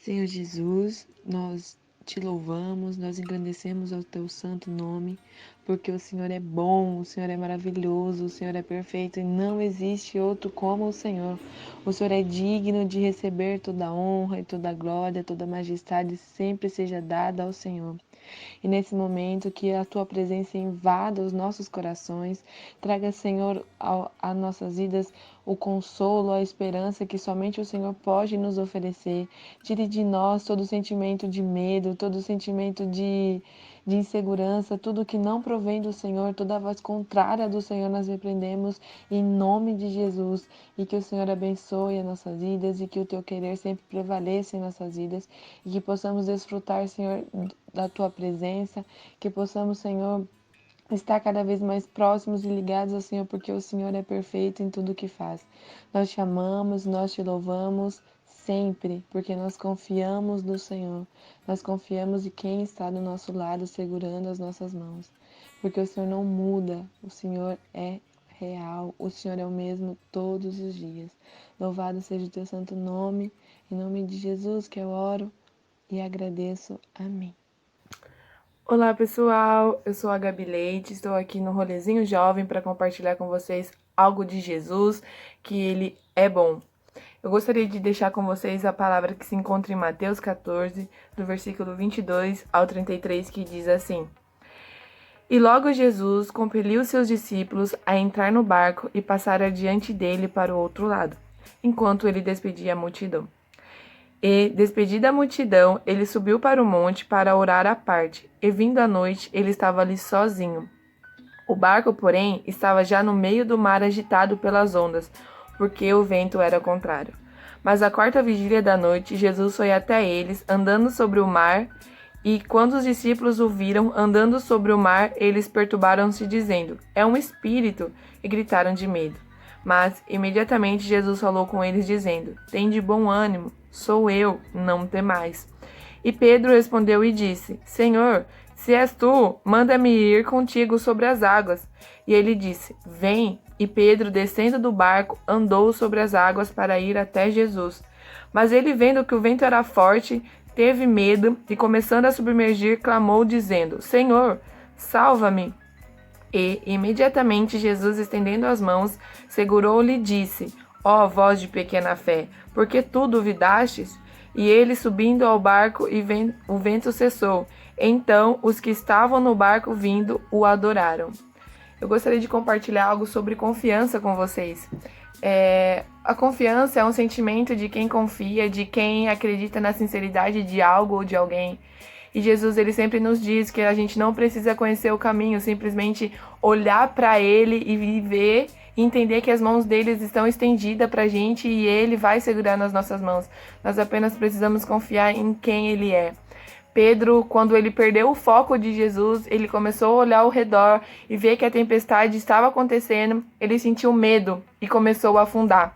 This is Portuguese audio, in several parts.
Senhor Jesus, nós te louvamos, nós engrandecemos ao teu santo nome, porque o Senhor é bom, o Senhor é maravilhoso, o Senhor é perfeito e não existe outro como o Senhor. O Senhor é digno de receber toda a honra e toda a glória, toda a majestade sempre seja dada ao Senhor. E nesse momento que a tua presença invada os nossos corações, traga, Senhor, a nossas vidas o consolo, a esperança que somente o Senhor pode nos oferecer. Tire de nós todo sentimento de medo, todo sentimento de insegurança, tudo que não provém do Senhor, toda voz contrária do Senhor nós repreendemos em nome de Jesus. E que o Senhor abençoe as nossas vidas e que o teu querer sempre prevaleça em nossas vidas e que possamos desfrutar, Senhor, da tua presença, que possamos, Senhor, estar cada vez mais próximos e ligados ao Senhor, porque o Senhor é perfeito em tudo o que faz. Nós te amamos, nós te louvamos sempre, porque nós confiamos no Senhor. Nós confiamos em quem está do nosso lado, segurando as nossas mãos. Porque o Senhor não muda, o Senhor é real, o Senhor é o mesmo todos os dias. Louvado seja o teu santo nome, em nome de Jesus que eu oro e agradeço. Amém. Olá pessoal, eu sou a Gabi Leite, estou aqui no Rolezinho Jovem para compartilhar com vocês algo de Jesus, que ele é bom. Eu gostaria de deixar com vocês a palavra que se encontra em Mateus 14, do versículo 22 ao 33, que diz assim: E logo Jesus compeliu seus discípulos a entrar no barco e passar adiante dele para o outro lado, enquanto ele despedia a multidão. E, despedida a multidão, ele subiu para o monte para orar à parte, e vindo a noite, ele estava ali sozinho. O barco, porém, estava já no meio do mar agitado pelas ondas, porque o vento era contrário. Mas à quarta vigília da noite, Jesus foi até eles, andando sobre o mar, e quando os discípulos o viram andando sobre o mar, eles perturbaram-se, dizendo: É um espírito, e gritaram de medo. Mas, imediatamente, Jesus falou com eles, dizendo: Tende bom ânimo, sou eu, não temais. E Pedro respondeu e disse: Senhor, se és tu, manda-me ir contigo sobre as águas. E ele disse: Vem. E Pedro, descendo do barco, andou sobre as águas para ir até Jesus. Mas ele, vendo que o vento era forte, teve medo e, começando a submergir, clamou, dizendo: Senhor, salva-me. E, imediatamente, Jesus, estendendo as mãos, segurou-lhe e disse: Ó voz de pequena fé, por que tu duvidastes? E ele, subindo ao barco, o vento cessou. Então, os que estavam no barco vindo, o adoraram. Eu gostaria de compartilhar algo sobre confiança com vocês. A confiança é um sentimento de quem confia, de quem acredita na sinceridade de algo ou de alguém. E Jesus, ele sempre nos diz que a gente não precisa conhecer o caminho, simplesmente olhar para ele e viver e entender que as mãos deles estão estendidas para a gente e ele vai segurar nas nossas mãos. Nós apenas precisamos confiar em quem ele é. Pedro, quando ele perdeu o foco de Jesus, ele começou a olhar ao redor e ver que a tempestade estava acontecendo, ele sentiu medo e começou a afundar.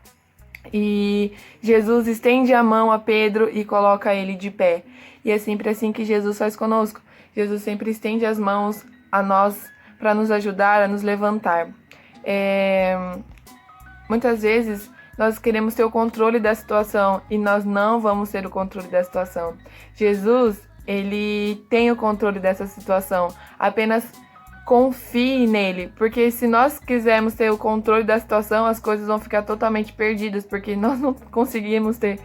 E Jesus estende a mão a Pedro e coloca ele de pé. E é sempre assim que Jesus faz conosco. Jesus sempre estende as mãos a nós para nos ajudar, a nos levantar. Muitas vezes nós queremos ter o controle da situação e nós não vamos ter o controle da situação. Jesus, ele tem o controle dessa situação. Apenas confie nele, porque se nós quisermos ter o controle da situação, as coisas vão ficar totalmente perdidas, porque nós não conseguimos ter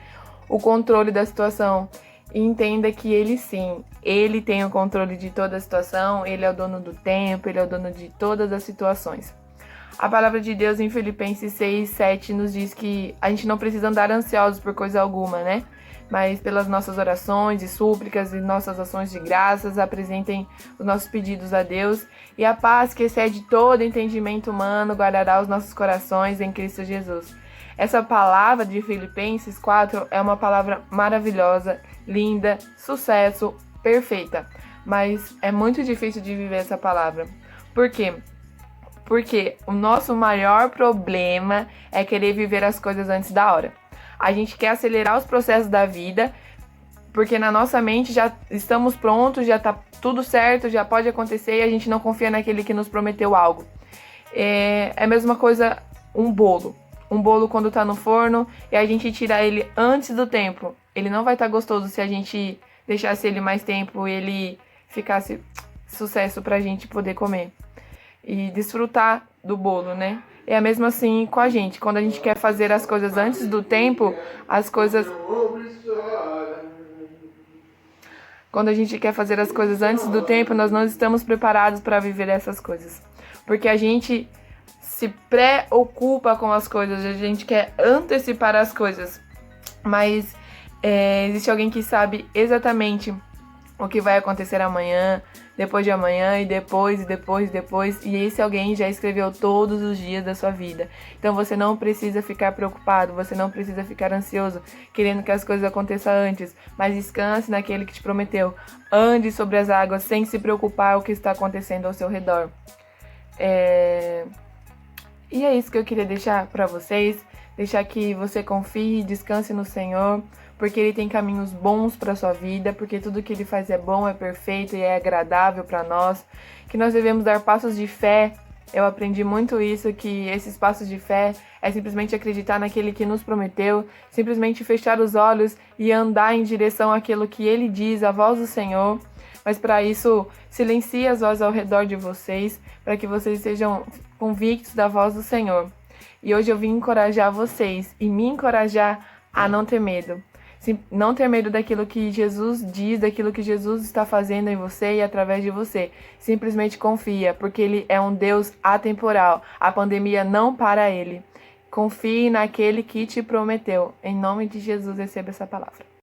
o controle da situação. E entenda que ele sim, ele tem o controle de toda a situação, ele é o dono do tempo, ele é o dono de todas as situações. A palavra de Deus em Filipenses 6:7 nos diz que a gente não precisa andar ansiosos por coisa alguma, né? Mas pelas nossas orações e súplicas e nossas ações de graças, apresentem os nossos pedidos a Deus, e a paz que excede todo entendimento humano guardará os nossos corações em Cristo Jesus. Essa palavra de Filipenses 4 é uma palavra maravilhosa, linda, sucesso, perfeita, mas é muito difícil de viver essa palavra. Por quê? Porque o nosso maior problema é querer viver as coisas antes da hora. A gente quer acelerar os processos da vida, porque na nossa mente já estamos prontos, já tá tudo certo, já pode acontecer e a gente não confia naquele que nos prometeu algo. É a mesma coisa um bolo. Um bolo quando tá no forno e a gente tira ele antes do tempo. ele não vai estar gostoso se a gente deixasse ele mais tempo e ele ficasse sucesso pra gente poder comer e desfrutar do bolo, né? É a mesma assim com a gente. Quando a gente quer fazer as coisas antes do tempo, as coisas. Quando a gente quer fazer as coisas antes do tempo, nós não estamos preparados para viver essas coisas. Porque a gente se preocupa com as coisas, a gente quer antecipar as coisas. Mas existe alguém que sabe exatamente o que vai acontecer amanhã, depois de amanhã e depois, e depois, e depois. E esse alguém já escreveu todos os dias da sua vida. Então você não precisa ficar preocupado, você não precisa ficar ansioso, querendo que as coisas aconteçam antes. Mas descanse naquele que te prometeu. Ande sobre as águas sem se preocupar com o que está acontecendo ao seu redor. E é isso que eu queria deixar para vocês. Deixar que você confie e descanse no Senhor, porque Ele tem caminhos bons para sua vida, porque tudo que Ele faz é bom, é perfeito e é agradável para nós. Que nós devemos dar passos de fé. Eu aprendi muito isso, que esses passos de fé é simplesmente acreditar naquele que nos prometeu, simplesmente fechar os olhos e andar em direção àquilo que Ele diz, a voz do Senhor. Mas para isso, silencie as vozes ao redor de vocês, para que vocês sejam convictos da voz do Senhor. E hoje eu vim encorajar vocês e me encorajar a não ter medo. Não ter medo daquilo que Jesus diz, daquilo que Jesus está fazendo em você e através de você. Simplesmente confia, porque Ele é um Deus atemporal. A pandemia não para Ele. Confie naquele que te prometeu. Em nome de Jesus, receba essa palavra.